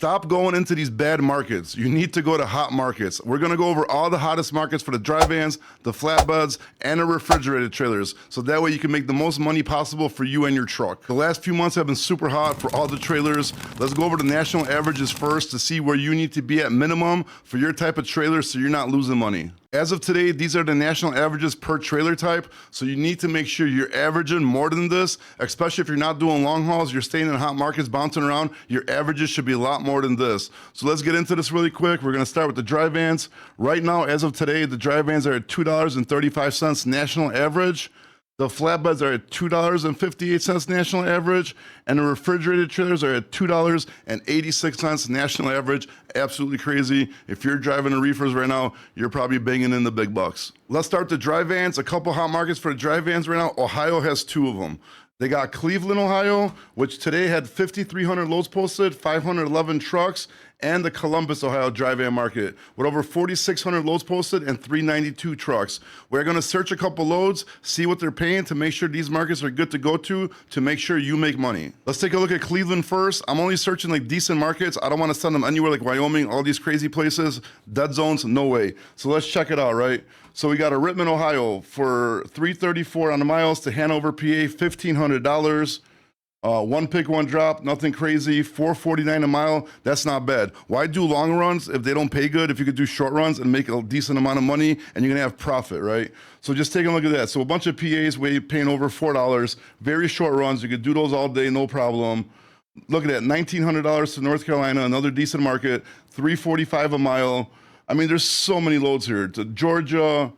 Stop going into these bad markets. You need to go to hot markets. We're gonna go over all the hottest markets for the dry vans, the flatbeds, and the refrigerated trailers. So that way you can make the most money possible for you and your truck. The last few months have been super hot for all the trailers. Let's go over the national averages first to see where you need to be at minimum for your type of trailer so you're not losing money. As of today, these are the national averages per trailer type, so you need to make sure you're averaging more than this, especially if you're not doing long hauls, you're staying in hot markets, bouncing around, your averages should be a lot more than this. So let's get into this really quick. We're gonna start with the dry vans. Right now, as of today, the dry vans are at $2.35 national average. The flatbeds are at $2.58 national average, and the refrigerated trailers are at $2.86 national average. Absolutely crazy. If you're driving the reefers right now, you're probably banging in the big bucks. Let's start the dry vans. A couple hot markets for the dry vans right now. Ohio has two of them. They got Cleveland, Ohio, which today had 5,300 loads posted, 511 trucks, and the Columbus, Ohio dry van market with over 4,600 loads posted and 392 trucks. We're gonna search a couple loads, see what they're paying to make sure these markets are good to go to make sure you make money. Let's take a look at Cleveland first. I'm only searching like decent markets. I don't wanna send them anywhere like Wyoming, all these crazy places, dead zones, no way. So let's check it out, right? So we got a Rittman, Ohio for $334 on the miles to Hanover, PA, $1,500. One pick, one drop, nothing crazy, $449 a mile. That's not bad. Why do long runs if they don't pay good? If you could do short runs and make a decent amount of money and you're gonna have profit, right? So just take a look at that. So a bunch of PAs paying over $4, very short runs. You could do those all day, no problem. Look at that, $1,900 to North Carolina, another decent market, $345 a mile. I mean, there's so many loads here. To Georgia,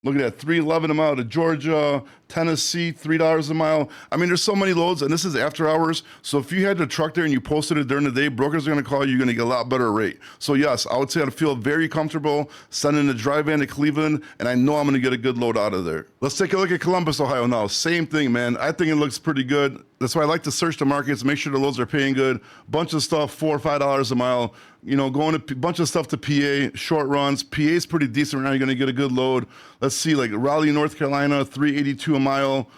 look at that, $311 a mile to Georgia, Tennessee, $3 a mile. I mean, there's so many loads, and this is after hours. So if you had the truck there and you posted it during the day, brokers are gonna call you, you're gonna get a lot better rate. So yes, I would say I feel very comfortable sending the dry van to Cleveland, and I know I'm gonna get a good load out of there. Let's take a look at Columbus, Ohio now. Same thing, man. I think it looks pretty good. That's why I like to search the markets, make sure the loads are paying good. Bunch of stuff, $4 or $5 a mile. You know, going to bunch of stuff to PA, short runs. PA is pretty decent right now. You're gonna get a good load. Let's see, like Raleigh, North Carolina, $382 a mile.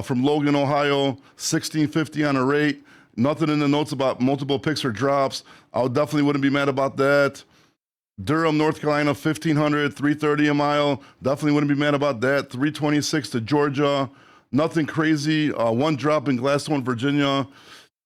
From Logan, Ohio, $1,650 on a rate. Nothing in the notes about multiple picks or drops. I definitely wouldn't be mad about that. Durham, North Carolina, $1,500, $330 a mile. Definitely wouldn't be mad about that. $326 to Georgia. Nothing crazy. One drop in Gladstone, Virginia.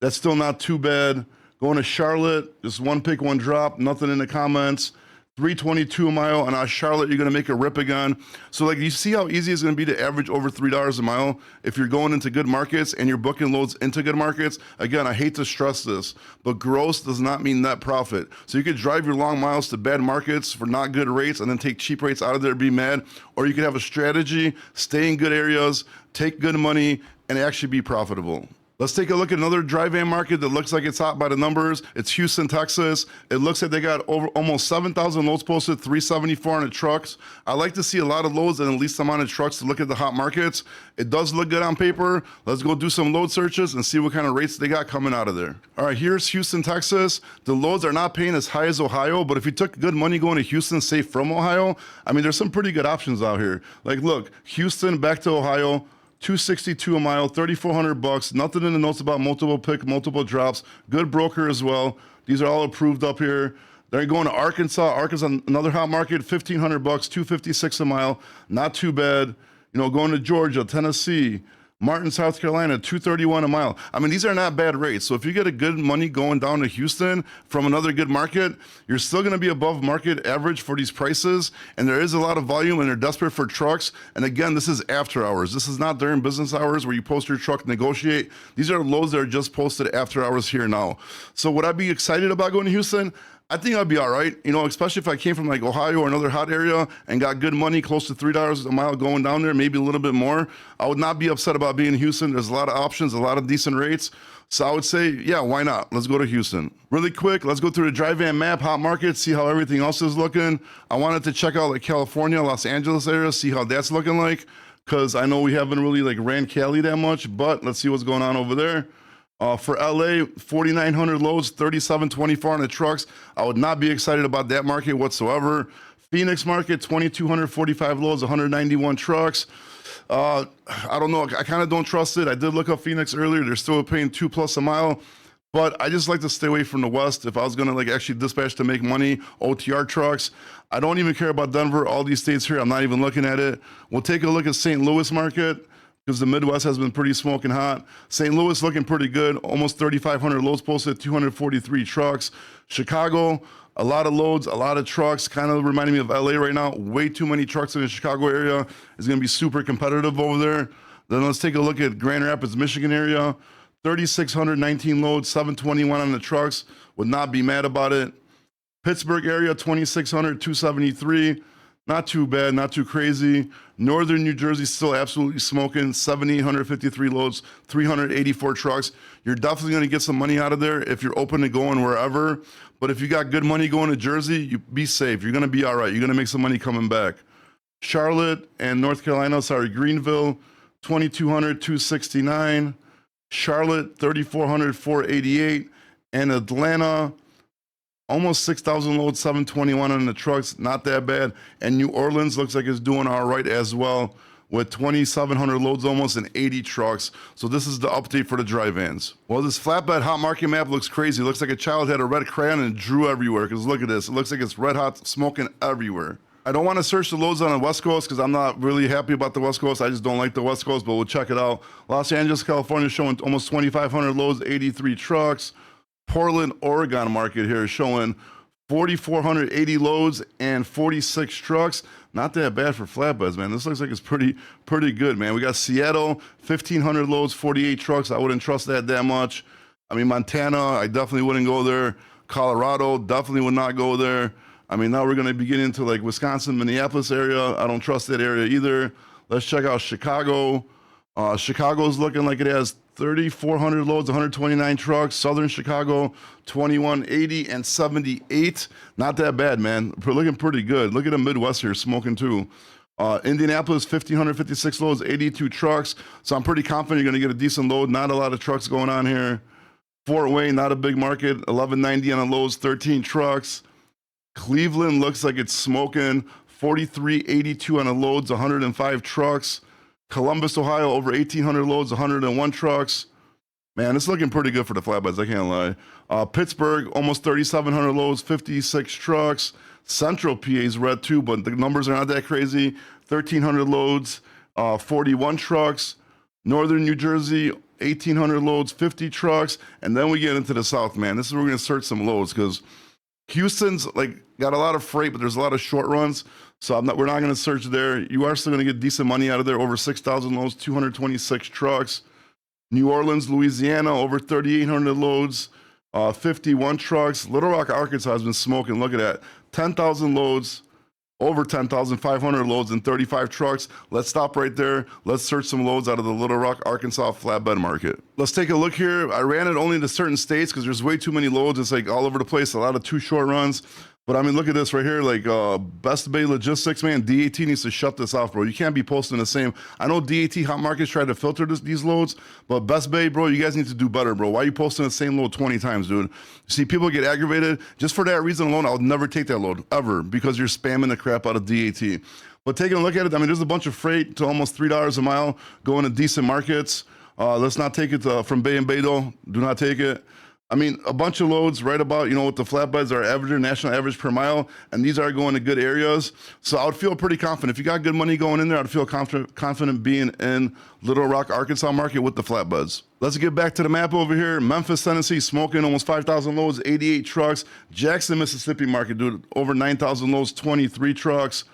That's still not too bad. Going to Charlotte, just one pick, one drop. Nothing in the comments. $322 a mile, and on Charlotte, you're gonna make a rip again. So like, you see how easy it's gonna be to average over $3 a mile if you're going into good markets and you're booking loads into good markets. Again, I hate to stress this, but gross does not mean net profit. So you could drive your long miles to bad markets for not good rates and then take cheap rates out of there and be mad, or you could have a strategy, stay in good areas, take good money, and actually be profitable. Let's take a look at another dry van market that looks like it's hot by the numbers. It's Houston, Texas. It looks like they got over almost 7,000 loads posted, 374 on the trucks. I like to see a lot of loads and the least amount of trucks to look at the hot markets. It does look good on paper. Let's go do some load searches and see what kind of rates they got coming out of there. All right, here's Houston, Texas. The loads are not paying as high as Ohio, but if you took good money going to Houston, say from Ohio, I mean, there's some pretty good options out here. Like, look, Houston back to Ohio, $262 a mile, $3,400. Nothing in the notes about multiple pick, multiple drops. Good broker as well. These are all approved up here. They're going to Arkansas. Arkansas, another hot market, $1,500, $256 a mile. Not too bad. You know, going to Georgia, Tennessee, Martin, South Carolina, $231 a mile. I mean, these are not bad rates. So if you get a good money going down to Houston from another good market, you're still gonna be above market average for these prices. And there is a lot of volume and they're desperate for trucks. And again, this is after hours. This is not during business hours where you post your truck, negotiate. These are loads that are just posted after hours here now. So would I be excited about going to Houston? I think I'd be all right, you know, especially if I came from like Ohio or another hot area and got good money, close to $3 a mile going down there, maybe a little bit more. I would not be upset about being in Houston. There's a lot of options, a lot of decent rates. So I would say, yeah, why not? Let's go to Houston. Really quick, let's go through the dry van map, hot market, see how everything else is looking. I wanted to check out like California, Los Angeles area, see how that's looking like, because I know we haven't really like ran Cali that much, but let's see what's going on over there. For LA, 4,900 loads, 3,724 on the trucks. I would not be excited about that market whatsoever. Phoenix market, 2,245 loads, 191 trucks. I don't know, I kind of don't trust it. I did look up Phoenix earlier. They're still paying $2+ a mile. But I just like to stay away from the West. If I was gonna like actually dispatch to make money, OTR trucks, I don't even care about Denver. All these states here, I'm not even looking at it. We'll take a look at St. Louis market because the Midwest has been pretty smoking hot. St. Louis looking pretty good, almost 3,500 loads posted, 243 trucks. Chicago, a lot of loads, a lot of trucks, kind of reminding me of LA right now. Way too many trucks in the Chicago area. It's gonna be super competitive over there. Then let's take a look at Grand Rapids, Michigan area. 3,619 loads, 721 on the trucks. Would not be mad about it. Pittsburgh area, 2,600, 273. Not too bad, not too crazy. Northern New Jersey still absolutely smoking. 7,853 loads, 384 trucks. You're definitely going to get some money out of there if you're open to going wherever. But if you got good money going to Jersey, you be safe. You're going to be all right. You're going to make some money coming back. Charlotte and North Carolina, Greenville, 2,200, 269. Charlotte, 3,400, 488. And Atlanta, almost 6,000 loads, 721 on the trucks. Not that bad. And New Orleans looks like it's doing all right as well with 2,700 loads almost and 80 trucks. So this is the update for the dry vans. Well, this flatbed hot market map looks crazy. It looks like a child had a red crayon and drew everywhere because look at this. It looks like it's red hot smoking everywhere. I don't want to search the loads on the West Coast because I'm not really happy about the West Coast. I just don't like the West Coast, but we'll check it out. Los Angeles, California showing almost 2,500 loads, 83 trucks. Portland, Oregon market here is showing 4,480 loads and 46 trucks. Not that bad for flatbeds, man. This looks like it's pretty good, man. We got Seattle, 1,500 loads, 48 trucks. I wouldn't trust that much. I mean, Montana, I definitely wouldn't go there. Colorado, definitely would not go there. I mean, now we're going to be getting into like Wisconsin, Minneapolis area. I don't trust that area either. Let's check out Chicago. Chicago's looking like it has 3,400 loads, 129 trucks. Southern Chicago, 2,180 and 78. Not that bad, man. We're looking pretty good. Look at the Midwest here smoking too. Indianapolis, 1,556 loads, 82 trucks. So I'm pretty confident you're going to get a decent load. Not a lot of trucks going on here. Fort Wayne, not a big market. 1,190 on the loads, 13 trucks. Cleveland looks like it's smoking. 4,382 on the loads, 105 trucks. Columbus, Ohio, over 1,800 loads, 101 trucks. Man, it's looking pretty good for the flatbeds, I can't lie. Pittsburgh, almost 3,700 loads, 56 trucks. Central PA is red too, but the numbers are not that crazy. 1,300 loads, 41 trucks. Northern New Jersey, 1,800 loads, 50 trucks. And then we get into the South, man. This is where we're going to search some loads because Houston's like got a lot of freight, but there's a lot of short runs. So we're not going to search there. You are still going to get decent money out of there. Over 6,000 loads, 226 trucks. New Orleans, Louisiana, over 3,800 loads, 51 trucks. Little Rock, Arkansas has been smoking. Look at that. 10,000 loads, over 10,500 loads and 35 trucks. Let's stop right there. Let's search some loads out of the Little Rock, Arkansas flatbed market. Let's take a look here. I ran it only to certain states because there's way too many loads. It's like all over the place, a lot of too short runs. But I mean, look at this right here, like Best Bay Logistics, man. DAT needs to shut this off, bro. You can't be posting the same. I know DAT Hot Markets try to filter these loads, but Best Bay, bro, you guys need to do better, bro. Why are you posting the same load 20 times, dude? See, people get aggravated. Just for that reason alone, I'll never take that load, ever, because you're spamming the crap out of DAT. But taking a look at it, I mean, there's a bunch of freight to almost $3 a mile going to decent markets. Let's not take it from Bay and Baydo. Do not take it. I mean, a bunch of loads right about, with the flatbeds are average, national average per mile, and these are going to good areas. So I would feel pretty confident. If you got good money going in there, I'd feel confident being in Little Rock, Arkansas market with the flatbeds. Let's get back to the map over here. Memphis, Tennessee, smoking almost 5,000 loads, 88 trucks. Jackson, Mississippi market, dude, over 9,000 loads, 23 trucks.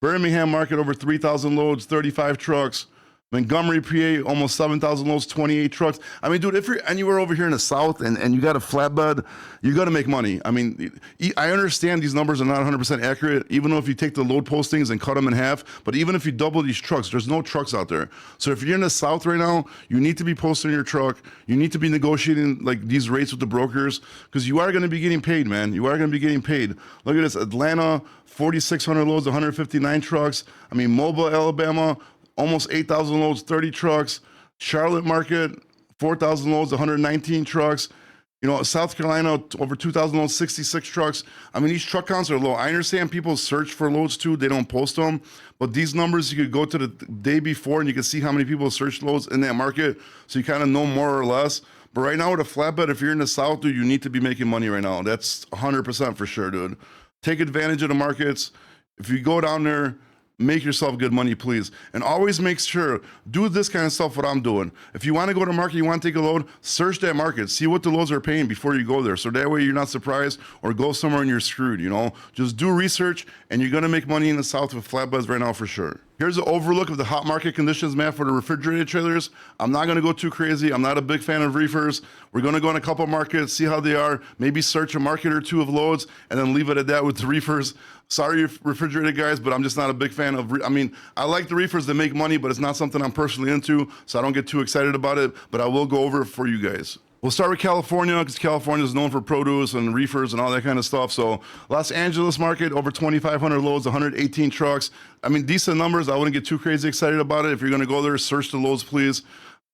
Birmingham market, over 3,000 loads, 35 trucks. Montgomery, PA, almost 7,000 loads, 28 trucks. I mean, dude, if you're anywhere over here in the South and you got a flatbed, you got to make money. I mean, I understand these numbers are not 100% accurate, even though if you take the load postings and cut them in half, but even if you double these trucks, there's no trucks out there. So if you're in the South right now, you need to be posting your truck. You need to be negotiating like these rates with the brokers because you are going to be getting paid, man. You are going to be getting paid. Look at this, Atlanta, 4,600 loads, 159 trucks. I mean, Mobile, Alabama, almost 8,000 loads, 30 trucks. Charlotte market, 4,000 loads, 119 trucks. South Carolina, over 2,000 loads, 66 trucks. I mean, these truck counts are low. I understand people search for loads too. They don't post them. But these numbers, you could go to the day before and you can see how many people search loads in that market. So you kind of know more or less. But right now with a flatbed, if you're in the South, dude, you need to be making money right now. That's 100% for sure, dude. Take advantage of the markets. If you go down there, make yourself good money, please. And always make sure, do this kind of stuff what I'm doing. If you want to go to market, you want to take a load, search that market. See what the loads are paying before you go there. So that way you're not surprised or go somewhere and you're screwed, you know? Just do research and you're going to make money in the South with flatbeds right now for sure. Here's an overlook of the hot market conditions map for the refrigerated trailers. I'm not going to go too crazy. I'm not a big fan of reefers. We're going to go in a couple markets, see how they are, maybe search a market or two of loads, and then leave it at that with the reefers. Sorry, refrigerated guys, but I'm just not a big fan of, I mean, I like the reefers that make money, but it's not something I'm personally into, so I don't get too excited about it, but I will go over it for you guys. We'll start with California because California is known for produce and reefers and all that kind of stuff. So Los Angeles market, over 2,500 loads, 118 trucks. I mean, decent numbers. I wouldn't get too crazy excited about it. If you're going to go there, search the loads, please.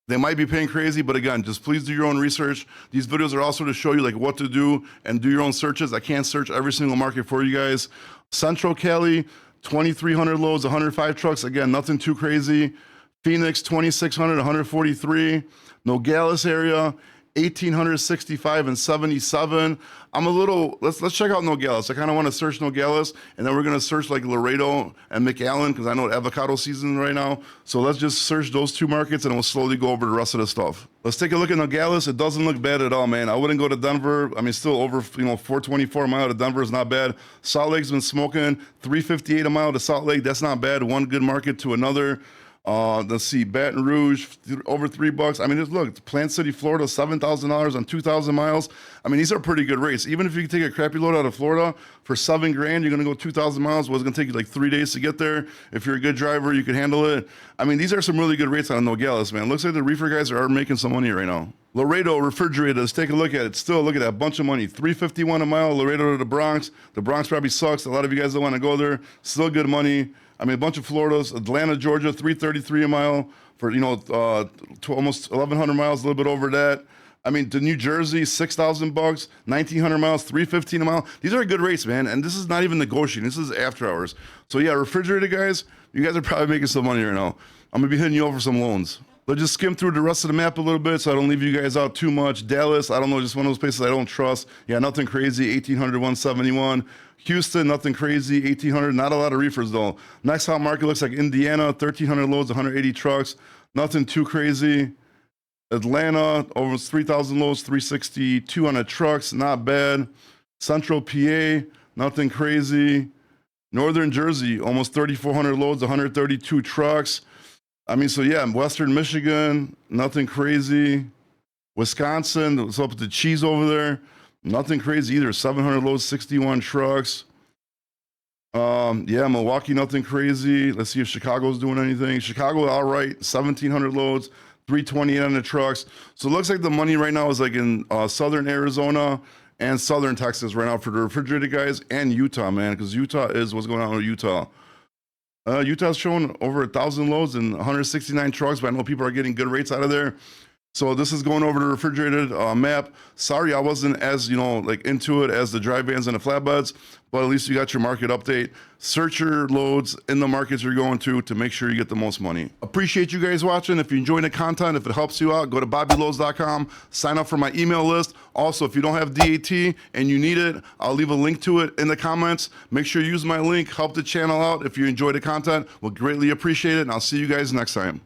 They might be paying crazy, but again, just please do your own research. These videos are also to show you like what to do and do your own searches. I can't search every single market for you guys. Central Cali, 2,300 loads, 105 trucks. Again, nothing too crazy. Phoenix, 2,600, 143. Nogales area, 1,865 and 77. I'm a little, let's check out Nogales. I kind of want to search Nogales, and then we're going to search like Laredo and McAllen because I know it's avocado season right now. So let's just search those two markets and we'll slowly go over the rest of the stuff. Let's take a look at Nogales. It doesn't look bad at all, man. I wouldn't go to Denver. I mean, still over, 424 a mile to Denver is not bad. Salt Lake's been smoking 358 a mile to Salt Lake. That's not bad. One good market to another. Let's see, Baton Rouge, over $3. I mean, just look, Plant City, Florida, $7,000 on 2,000 miles. I mean, these are pretty good rates. Even if you take a crappy load out of Florida for $7 grand, you're gonna go 2,000 miles. Well, it's gonna take you like 3 days to get there. If you're a good driver, you can handle it. I mean, these are some really good rates on Nogales, man. Looks like the reefer guys are making some money right now. Laredo refrigerated, let's take a look at it. Still, look at that, bunch of money. $351 a mile, Laredo to the Bronx. The Bronx probably sucks. A lot of you guys don't want to go there. Still good money. I mean, a bunch of Floridas. Atlanta, Georgia, $333 a mile for, to almost 1,100 miles, a little bit over that. I mean, to New Jersey, $6,000, 1,900 miles, $315 a mile. These are good rates, man. And this is not even negotiating. This is after hours. So yeah, refrigerated guys, you guys are probably making some money right now. I'm gonna be hitting you over some loans. Let's just skim through the rest of the map a little bit so I don't leave you guys out too much. Dallas, I don't know, just one of those places I don't trust. Yeah, nothing crazy, 1,800, 171. Houston, nothing crazy, 1,800. Not a lot of reefers though. Next hot market looks like Indiana, 1,300 loads, 180 trucks. Nothing too crazy. Atlanta, over 3,000 loads, 360, 200 trucks, not bad. Central PA, nothing crazy. Northern Jersey, almost 3,400 loads, 132 trucks. I mean, so yeah, Western Michigan, nothing crazy. Wisconsin, what's up with the cheese over there? Nothing crazy either, 700 loads, 61 trucks. Yeah, Milwaukee, nothing crazy. Let's see if Chicago's doing anything. Chicago, all right, 1,700 loads, 328 on the trucks. So it looks like the money right now is like in southern Arizona and southern Texas right now for the refrigerated guys, and Utah, man, because Utah is what's going on with Utah. Utah's showing over 1,000 loads and 169 trucks, but I know people are getting good rates out of there. So this is going over the refrigerated map. Sorry, I wasn't as, into it as the dry vans and the flatbeds, but at least you got your market update. Search your loads in the markets you're going to make sure you get the most money. Appreciate you guys watching. If you're enjoying the content, if it helps you out, go to bobbyloads.com, sign up for my email list. Also, if you don't have DAT and you need it, I'll leave a link to it in the comments. Make sure you use my link, help the channel out. If you enjoy the content, we'll greatly appreciate it, and I'll see you guys next time.